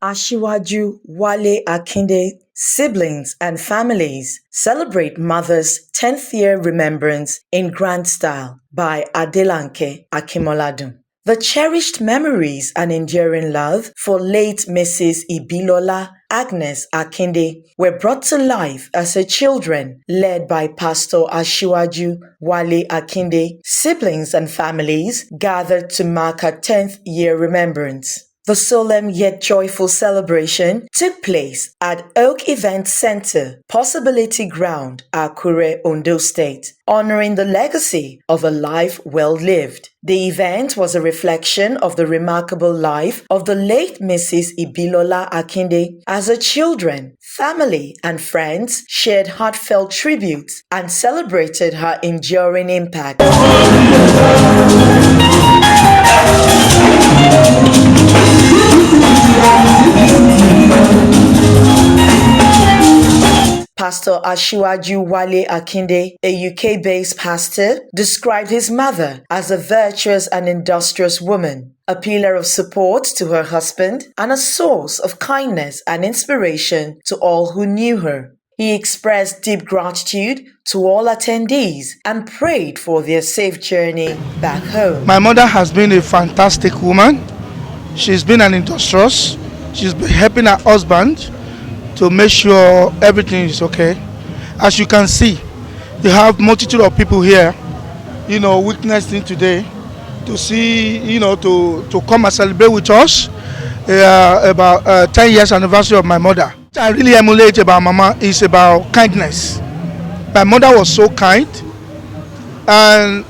Asiwaju Wale Akinde siblings and families celebrate mother's 10th year remembrance in grand style by Adelanke Akinmoladun. The cherished memories and enduring love for late Mrs. Ibilola Agnes Akinde were brought to life as her children, led by Pastor Asiwaju Wale Akinde, siblings and families gathered to mark her 10th year remembrance. The solemn yet joyful celebration took place at Oak Event Center, Possibility Ground, Akure, Ondo State, honoring the legacy of a life well lived. The event was a reflection of the remarkable life of the late Mrs. Ibilola Akinde as her children, family, and friends shared heartfelt tributes and celebrated her enduring impact. Pastor Asiwaju Wale Akinde, a UK-based pastor, described his mother as a virtuous and industrious woman, a pillar of support to her husband, and a source of kindness and inspiration to all who knew her. He expressed deep gratitude to all attendees and prayed for their safe journey back home. My mother has been a fantastic woman. She's been an industrious. She's been helping her husband to make sure everything is okay. As you can see, you have multitude of people here, witnessing today to see, to come and celebrate with us about 10 years anniversary of my mother. What I really emulate about Mama is about kindness. My mother was so kind, and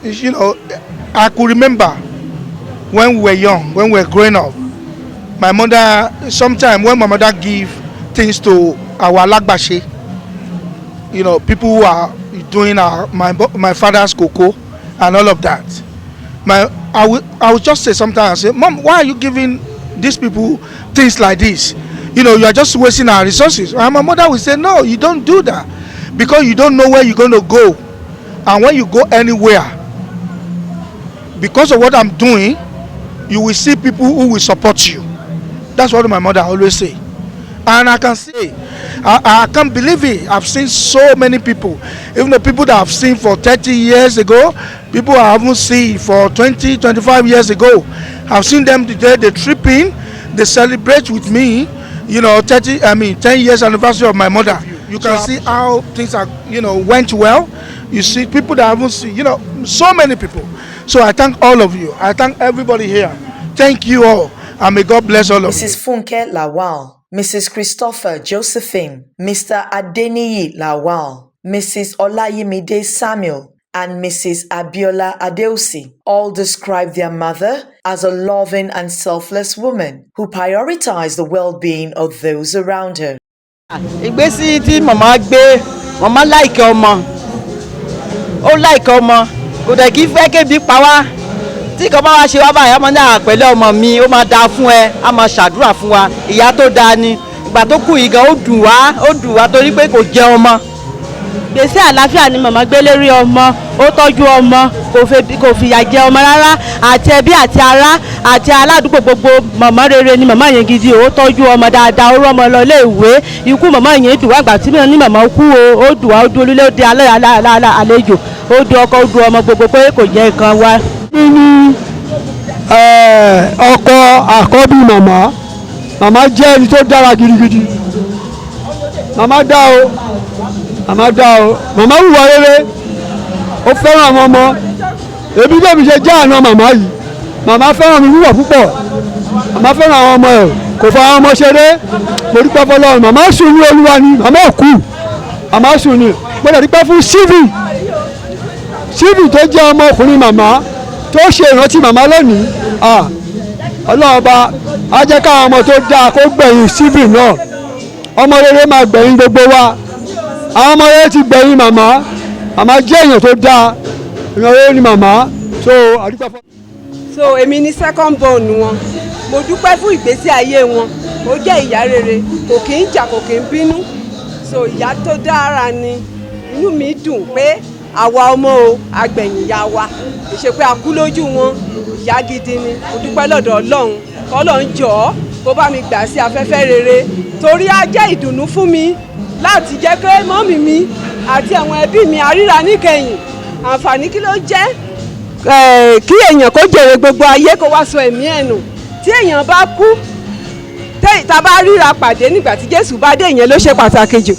I could remember when we were young, when we were growing up. My mother, sometimes when my mother give things to our alagbashe, people who are doing my father's cocoa and all of that. I would just say sometimes, I say, Mom, why are you giving these people things like this? You are just wasting our resources. And my mother would say, no, you don't do that, because you don't know where you're going to go. And when you go anywhere, because of what I'm doing, you will see people who will support you. That's what my mother always say. And I can say, I can't believe it. I've seen so many people, even the people that I've seen for 30 years ago, people I haven't seen for 20, 25 years ago. I've seen them today, they trip in, they celebrate with me, 10 years anniversary of my mother. You can see how things are, went well. You see people that I haven't seen, so many people. So I thank all of you. I thank everybody here. Thank you all. And may God bless all of you. Mrs. Funke Lawal, Mrs. Christopher Josephine, Mr. Adeniyi Lawal, Mrs. Olayimide Samuel, and Mrs. Abiola Adeosi all described their mother as a loving and selfless woman who prioritized the well-being of those around her. Ìgbésí tí màmá gbé, màmá like ọmọ. Ó like ọmọ. Kò dẹ̀ kí fẹ́ kébi pa wá. Tí kan bá wá ṣe wá báyìí, ọmọ náà pẹ̀lú ọmọ mi, ó máa dáa fún ẹ, á máa ṣàdúrà fún wa. Ìyá tó dáa ni. Ìgbà tó kù yìí gan ó dùn wá torí pé kò jẹ ọmọ. Gbèsè àlàáfíà ni màmá gbé lérí ọmọ, ó tọ́jú ọmọ, kò fìyà jẹ ọmọ rárá, àti ẹbí àti ará àti aládùúgbò gbogbo. Màmá rere ni màmá yẹn gidi, ó tọ́jú ọmọ dáadáa, ó rọ́mọ lọ ilé ìwé. Ikú màmá yẹn dùn wá, ìgbà tí ní màmá kú ó dùn wá, ó dùn olúlé, ó di àlejò, ó dùn ọkọ, ó dùn ọmọ gbogbo pé kò jẹ nǹkan wá. Ọkọ àkọ́bí màmá jẹ́ ẹni tó dára gidigidi. Màmá dá o. Màmá wùwà rere, ó fẹ́ràn àwọn ọmọ. Èmi tó fi ṣe já àná màmá yìí. Màmá fẹ́ràn mi wúwà púpọ̀. Màmá fẹ́ràn àwọn ọmọ ẹ̀, kò fa àwọn ọmọ ṣeré. Mo dúpẹ́ fọlọ́run. Màmá sùn ní Olúwa ni, màmá òkú. Màmá sùn ní. Mo dẹ̀ dúpẹ́ fún Sífì tó jẹ́ ọmọ ọkùnrin màmá tó ṣe ìrántí màmá lónìí. Ọlọ́run Ọba á jẹ́ káwọn ọmọ tó dáa kó gbẹ̀yìn Sífì náà. Ọmọ rere máa gbẹ̀yìn gbogbo wa. Àwọn ọmọ rere ti gbẹ̀yìn màmá. Màmá jẹ́ èèyàn tó dáa. Èèyàn rere ni màmá. So èmi ni second born wọn. Mo dúpẹ́ fún ìgbésí ayé wọn. Ó jẹ́ ìyá rere, kò kí ń jà, kò kí ń bínú. So ìyá tó dára ni. inú mi dùn pé àwa ọmọ o agbẹ̀yìn ìyá wa ìṣe pé a kú lójú wọn ìyá gidi ni mo dúpẹ́ lọ́dọ̀ Ọlọ́run k'Ọlọ́run jọ̀ọ́ kó bá mi gbà sí afẹ́fẹ́ rere torí á jẹ́ ìdùnnú fún mi láti jẹ́ pé mọ́mì mi àti àwọn ẹbí mi àríra níkẹyìn àǹfààní kí ló jẹ́ kí èèyàn kó jèrè gbogbo ayé kó wá sọ ẹ̀mí ẹ̀ nù tí èèyàn bá kú tá bá ríra pàdé nígbà tí Jésù bá dé ìyẹn ló ṣe pàtàkì jù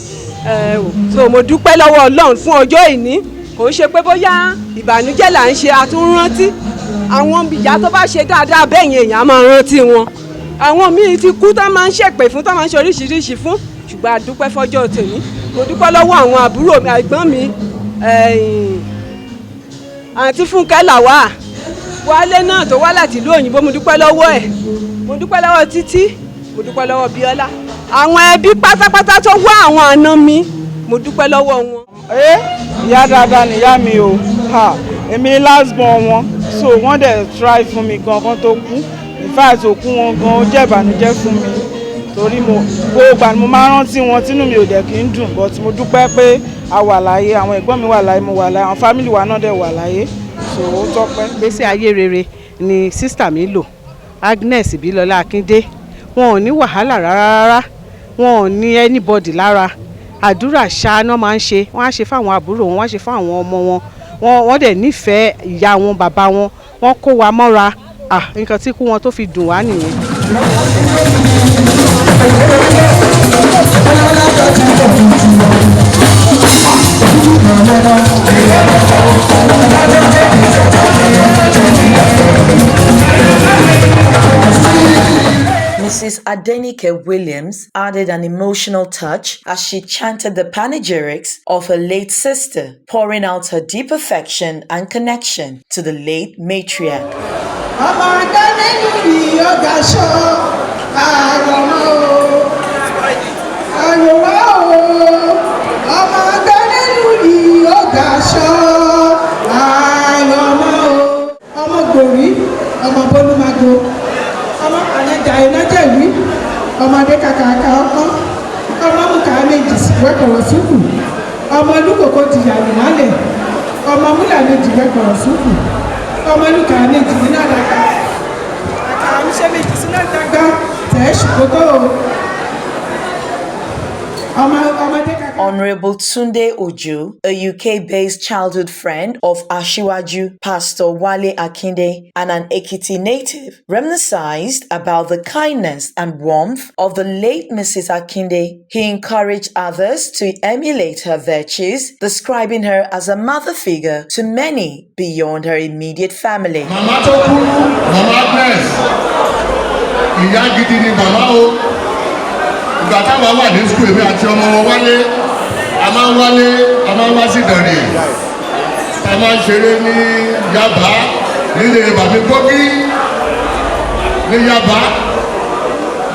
so mo dúpẹ́ lọ́wọ́ Ọlọ́run fún ọjọ́ ìní kò ṣe pé bóyá ìbànújẹ́ là ń ṣe àtúnrántí àwọn ìyá tó bá ṣe dáadáa bẹ́ẹ̀ yẹn èèyàn máa rántí wọn àwọn míì ti kú tó máa ń ṣèpè fún tó máa ń ṣe oríṣiríṣi fún ṣùgbọ́n a dúpẹ́ fọ́jọ́ tèmi mo dúpẹ́ lọ́wọ́ àwọn àbúrò mi ẹ̀gbọ́n mi àǹtí Fúnkẹ́ làwà Wálé náà tó wá láti ìlú òyìnbó mo dúpẹ́ lọ́wọ́ ẹ̀ mo dúpẹ́ lọ́wọ́ Títí mo dúpẹ́ lọ́wọ́ Bíọ́lá àwọn ẹbí pátápátá tó wá àwọn àna mi mo dúpẹ́ lọ́wọ́ wọn. Ìyá dáadáa nìyá mi o èmi last born wọn so wọ́n dẹ̀ try fún mi gan kan tó kú in fact òkú wọn gan ó jẹ́ ìbànújẹ́ fún mi torí gbogbo ìgbà ni mo máa rántí wọn tínú mi ò dẹ̀ kí ń dùn but mo dúpẹ́ pé a wà láyé àwọn ẹ̀gbọ́n mi wà láyé mo wà láyé àwọn fámìlì wa náà dẹ̀ wà láyé so ó tọ́pẹ́. Ìgbésí ayé rere ni sísítà mi lò Agnes Ibilola Akinde wọn ò ní wàhálà rárá wọn ò ní anybody lára àdúrà ṣáná máa ń ṣe wọ́n á ṣe fáwọn àbúrò wọn wọ́n á ṣe fáwọn ọmọ wọn wọ́n dẹ̀ nífẹ̀ẹ́ ìyá wọn bàbá wọn wọ́n kó wa mọ́ra nǹkan tí kú wọn tó fi dùn wá nìyẹn. Mrs. Adelanke Williams added an emotional touch as she chanted the panegyrics of her late sister, pouring out her deep affection and connection to the late matriarch. ọmọdé kàkàkà ọkàn ọmọ múkà méjì wẹ́kọ̀rọ̀ súkù ọmọ olúkòkò ti yàrá mọ́lẹ̀ ọmọ múlà méjì wẹ́kọ̀rọ̀ súkù ọmọ olúkà méjì nínú àdàkà àkàràmúṣẹ́ méjì sínú àdàkà tẹ̀ ṣùkòtò Honorable Tunde Ojo, a UK-based childhood friend of Asiwaju, Pastor Wale Akinde, and an Ekiti native, reminisced about the kindness and warmth of the late Mrs. Akinde. He encouraged others to emulate her virtues, describing her as a mother figure to many beyond her immediate family. Mama tó kú, Mama Agnes, ìyá gidi ni màmá o. Ìgbà táwọn wà ní skul èmi àti ọmọ wọn wálé a máa ń wá sí Ìdànrè a máa ń ṣeré ní Yaba nílé bàbá gbógi ní Yaba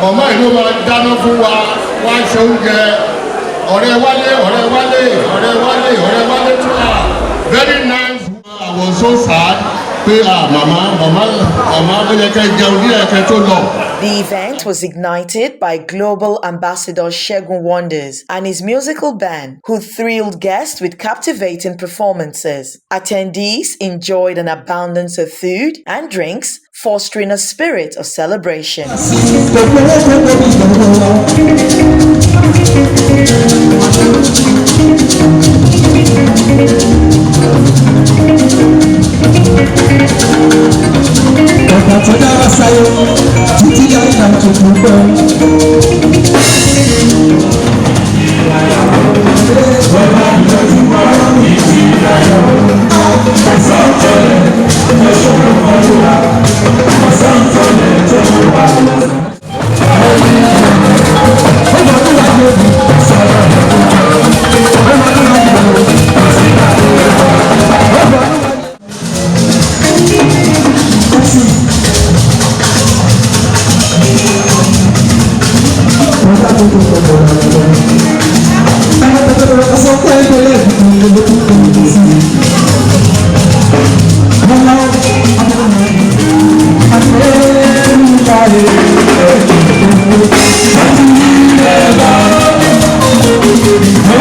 màmá ìlú máa dáná fún wa wá ṣe oúnjẹ ọ̀rẹ́ wálé tún wà very nice. I was so sad pé màmá ó yẹ kẹ́ jẹun ní ẹ̀kẹ́ tó lọ. The event was ignited by Global Ambassador Segun Wonders and his musical band, who thrilled guests with captivating performances. Attendees enjoyed an abundance of food and drinks, fostering a spirit of celebration.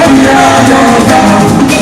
Oh, yeah.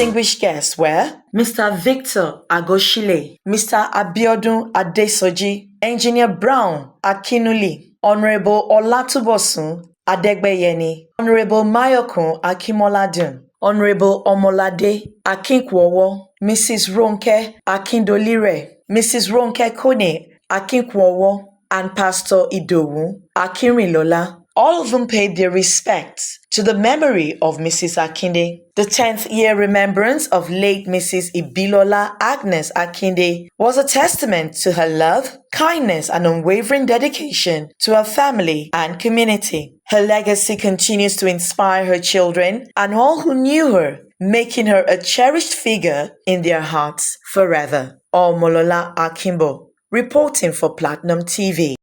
Distinguished guests were Mr. Victor Agoshile, Mr. Abiodun Adesoji, Engineer Brown Akinuli, Honorable Olatubosun Adegbeyeni, Honorable Mayokun Akinmoladun, Honorable Omolade Akinkwowo, Mrs. Ronke Akindolire, Mrs. Ronke Kone Akinkwowo, and Pastor Idowu Akinrilola. All of them paid their respects to the memory of Mrs. Akinde. The 10th year remembrance of late Mrs. Ibilola Agnes Akinde was a testament to her love, kindness, and unwavering dedication to her family and community. Her legacy continues to inspire her children and all who knew her, making her a cherished figure in their hearts forever. Omolola Akimbo, reporting for Platinum TV.